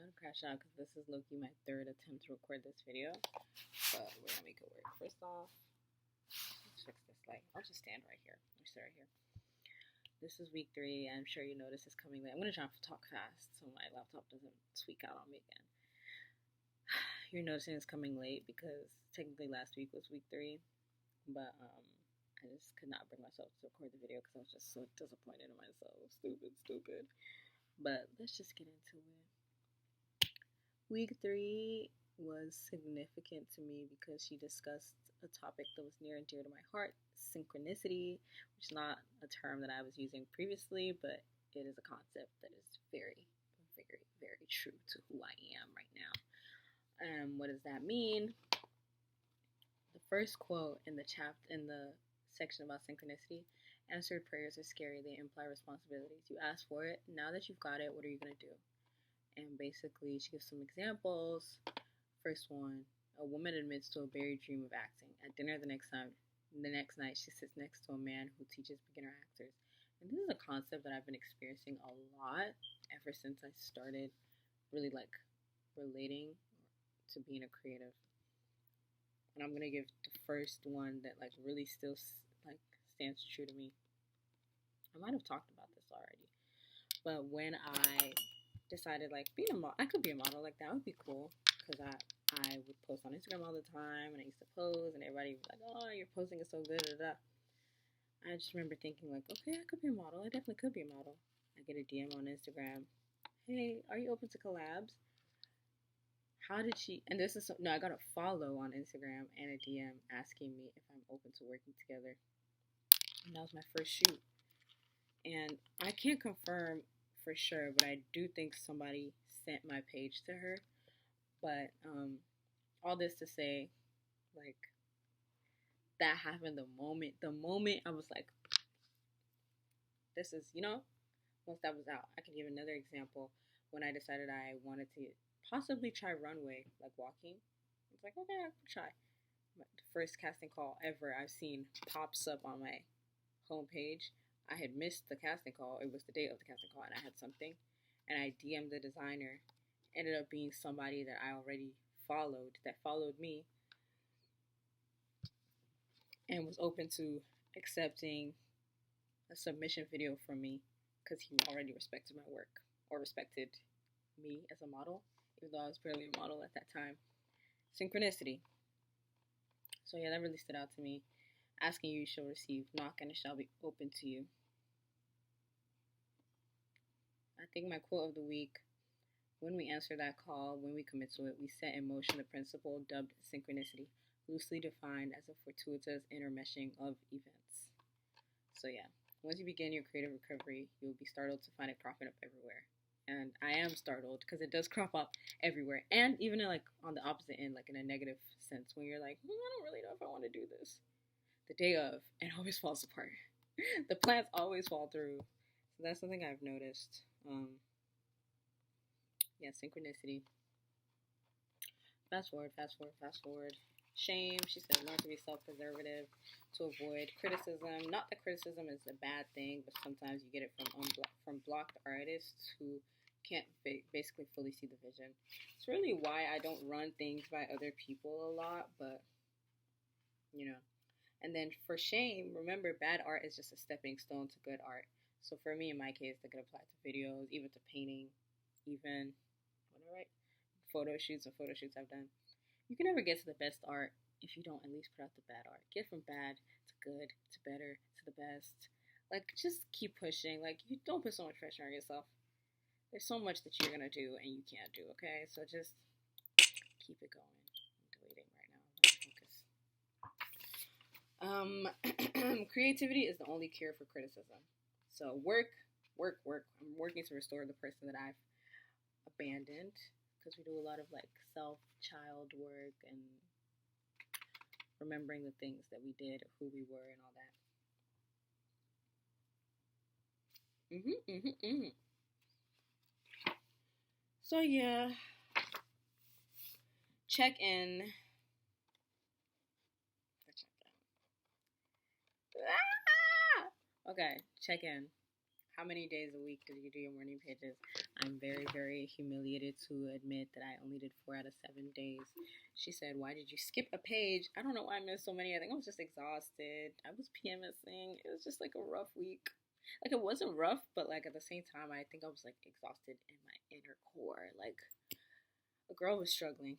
about to crash out because this is low-key my third attempt to record this video, but we're gonna make it work. First off, let's fix this light. I'll just stand right here. I'll sit right here. This is week 3, and I'm sure you notice it's coming late. I'm gonna try to talk fast so my laptop doesn't tweak out on me again. You're noticing it's coming late because technically last week was week 3, but I just could not bring myself to record the video because I was just so disappointed in myself. Stupid. But let's just get into it. Week 3 was significant to me because she discussed a topic that was near and dear to my heart, synchronicity, which is not a term that I was using previously, but it is a concept that is very, very, very true to who I am right now. What does that mean? The first quote in the section about synchronicity: answered prayers are scary. They imply responsibilities. You ask for it. Now that you've got it, what are you going to do? And basically, she gives some examples. First one: a woman admits to a buried dream of acting. At dinner the next night, she sits next to a man who teaches beginner actors. And this is a concept that I've been experiencing a lot ever since I started really relating to being a creative. And I'm gonna give the first one that really still stands true to me. I might have talked about this already, but when I decided being a model, I could be a model, that would be cool, because I would post on Instagram all the time, and I used to pose, and everybody was like, "Oh, your posing is so good." I just remember thinking okay, I could be a model. I definitely could be a model. I get a DM on Instagram, "Hey, are you open to collabs?" How did she? And this is I got a follow on Instagram and a DM asking me if I'm open to working together. And that was my first shoot. And I can't confirm for sure, but I do think somebody sent my page to her. But all this to say, that happened the moment I was like, this is, once that was out. I can give another example. When I decided I wanted to possibly try runway, walking, it's okay, I can try. The first casting call ever I've seen pops up on my homepage. I had missed the casting call. It was the day of the casting call, and I had something, and I DM'd the designer. Ended up being somebody that I already followed, that followed me, and was open to accepting a submission video from me because he already respected my work, or respected me as a model, even though I was barely a model at that time. Synchronicity. So yeah, that really stood out to me. Asking you shall receive, knock and it shall be open to you. I think my quote of the week: when we answer that call, when we commit to it, we set in motion the principle dubbed synchronicity, loosely defined as a fortuitous intermeshing of events. So yeah, once you begin your creative recovery, you'll be startled to find it cropping up everywhere. And I am startled because it does crop up everywhere. And even on the opposite end, in a negative sense, when you're I don't really know if I want to do this. The day of, and always falls apart. The plans always fall through. So that's something I've noticed. Yeah, synchronicity. Fast forward. Shame. She said, learn to be self-preservative, to avoid criticism. Not that criticism is a bad thing, but sometimes you get it from blocked artists who can't basically fully see the vision. It's really why I don't run things by other people a lot, but And then for shame, remember, bad art is just a stepping stone to good art. So for me, in my case, that could apply to videos, even to painting, even photo shoots I've done. You can never get to the best art if you don't at least put out the bad art. Get from bad to good to better to the best. Just keep pushing. You don't put so much pressure on yourself. There's so much that you're gonna do and you can't do. Okay, so just keep it going. I'm deleting right now. Focus. Creativity is the only cure for criticism. So work. I'm working to restore the person that I've abandoned, because we do a lot of self-child work and remembering the things that we did, who we were, and all that. So yeah, check in. Okay, check in. How many days a week did you do your morning pages? I'm very, very humiliated to admit that I only did 4 out of 7 days. She said, "Why did you skip a page?" I don't know why I missed so many. I think I was just exhausted. I was PMSing. It was just like a rough week. Like, it wasn't rough, but like at the same time, I think I was like exhausted in my inner core. Like, a girl was struggling.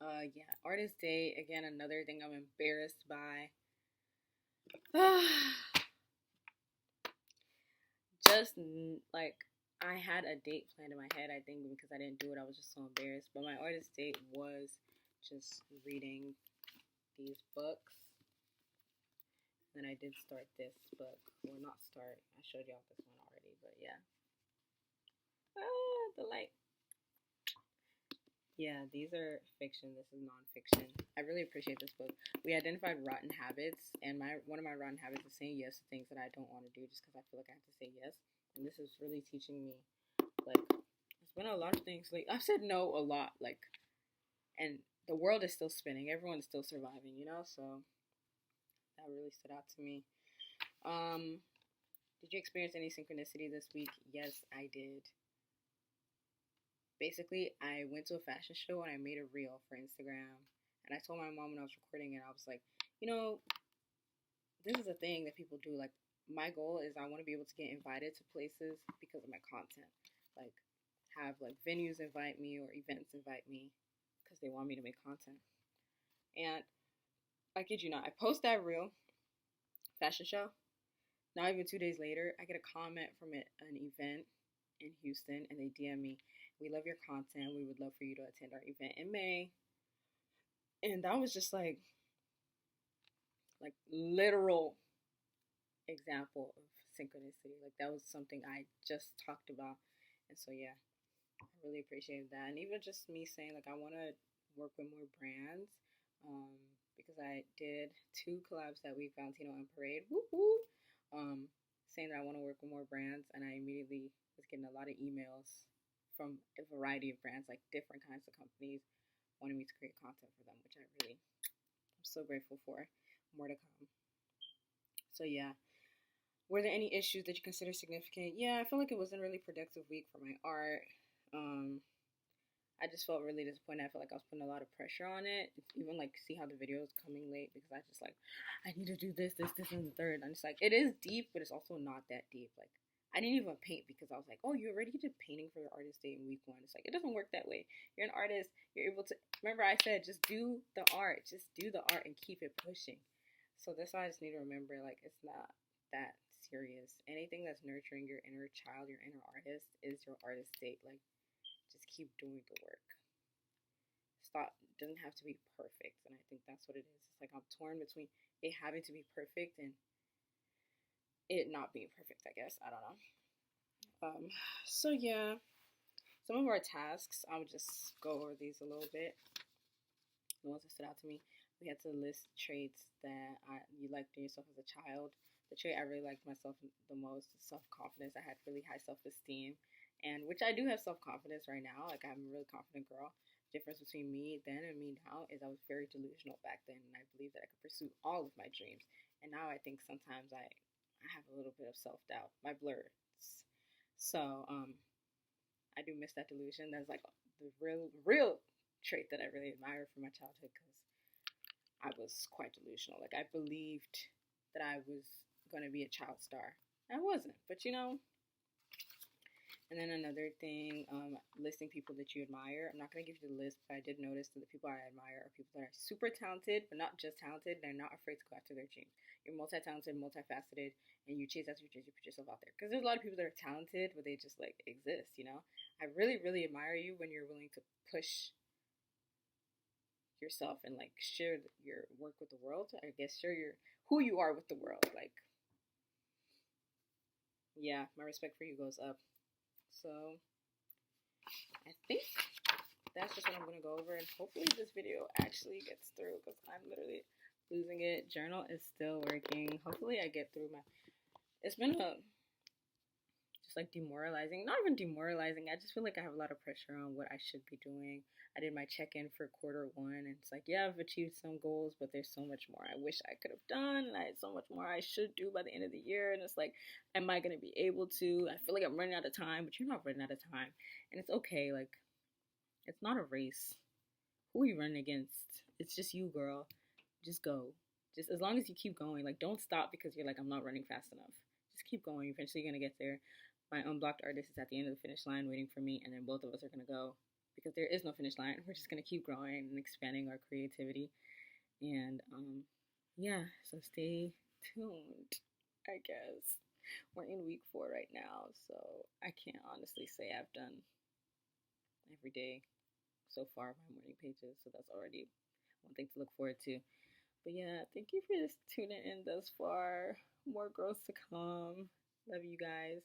Yeah, Artist Day, again, another thing I'm embarrassed by. Just like, I had a date planned in my head, I think, because I didn't do it. I was just so embarrassed. But my artist date was just reading these books. Then I did start this book. Well, not start. I showed y'all this one already, but yeah. The light. Yeah, these are fiction. This is nonfiction. I really appreciate this book. We identified rotten habits, and one of my rotten habits is saying yes to things that I don't want to do just because I feel like I have to say yes. And this is really teaching me, like, there's been a lot of things. Like, I've said no a lot, like, and the world is still spinning. Everyone's still surviving, you know? So that really stood out to me. Did you experience any synchronicity this week? Yes, I did. Basically, I went to a fashion show and I made a reel for Instagram. And I told my mom when I was recording it, I was like, you know, this is a thing that people do. Like, my goal is I want to be able to get invited to places because of my content. Like, have like venues invite me or events invite me because they want me to make content. And I kid you not, I post that reel, fashion show. Not even 2 days later, I get a comment from an event in Houston, and they DM me, "We love your content. We would love for you to attend our event in May." And that was just like literal example of synchronicity. Like, that was something I just talked about. And so yeah, I really appreciated that. And even just me saying like I want to work with more brands, because I did 2 collabs that week, Valentino and Parade. Woo woo. Saying that I want to work with more brands, and I immediately was getting a lot of emails from a variety of brands, like different kinds of companies, wanting me to create content for them, which I'm so grateful for. More to come. So yeah, were there any issues that you consider significant? Yeah, I feel like it wasn't a really productive week for my art. I just felt really disappointed. I felt like I was putting a lot of pressure on it. It's even like, see how the video is coming late because I just like, I need to do this, and the third. I'm just like, it is deep, but it's also not that deep. Like, I didn't even paint because I was like, oh, you already did painting for your artist day in week 1. It's like, it doesn't work that way. You're an artist. You're able to, remember I said, just do the art. Just do the art and keep it pushing. So that's why I just need to remember, like, it's not that serious. Anything that's nurturing your inner child, your inner artist, is your artist state. Like, just keep doing the work. Stop. It doesn't have to be perfect, and I think that's what it is. It's like I'm torn between it having to be perfect and it not being perfect, I guess. I don't know. So yeah, some of our tasks, I would just go over these a little bit. The ones that stood out to me. We had to list traits that you liked in yourself as a child. The trait I really liked myself the most is self-confidence. I had really high self-esteem, and which I do have self-confidence right now. Like, I'm a really confident girl. Difference between me then and me now is I was very delusional back then, and I believed that I could pursue all of my dreams. And now I think sometimes I have a little bit of self-doubt. My blurs. So I do miss that delusion. That's like the real trait that I really admire from my childhood, because I was quite delusional. Like, I believed that I was going to be a child star. I wasn't, but you know. And then another thing, listing people that you admire. I'm not going to give you the list, but I did notice that the people I admire are people that are super talented, but not just talented. They're not afraid to go after their dreams. You're multi-talented, multifaceted, and you chase after your dreams, you put yourself out there. Because there's a lot of people that are talented, but they just, like, exist, you know? I really, really admire you when you're willing to push yourself and, like, share your work with the world. I guess share who you are with the world. Like, yeah, my respect for you goes up. So I think that's just what I'm going to go over, and hopefully this video actually gets through, because I'm literally losing it. Journal is still working. Hopefully I get through it's been just just like demoralizing. Not even demoralizing. I just feel like I have a lot of pressure on what I should be doing. I did my check-in for quarter 1, and it's like, yeah, I've achieved some goals, but there's so much more I wish I could have done, and I had so much more I should do by the end of the year. And it's like, am I gonna be able to? I feel like I'm running out of time, but you're not running out of time, and it's okay. Like, it's not a race. Who are you running against? It's just you, girl. Just go. Just as long as you keep going. Like, don't stop because you're like, I'm not running fast enough. Just keep going. Eventually, you're gonna get there. My unblocked artist is at the end of the finish line waiting for me, and then both of us are gonna go because there is no finish line. We're just gonna keep growing and expanding our creativity. And yeah, so stay tuned, I guess. We're in week 4 right now, so I can't honestly say I've done every day so far my morning pages, so that's already one thing to look forward to. But yeah, thank you for just tuning in thus far. More growth to come. Love you guys.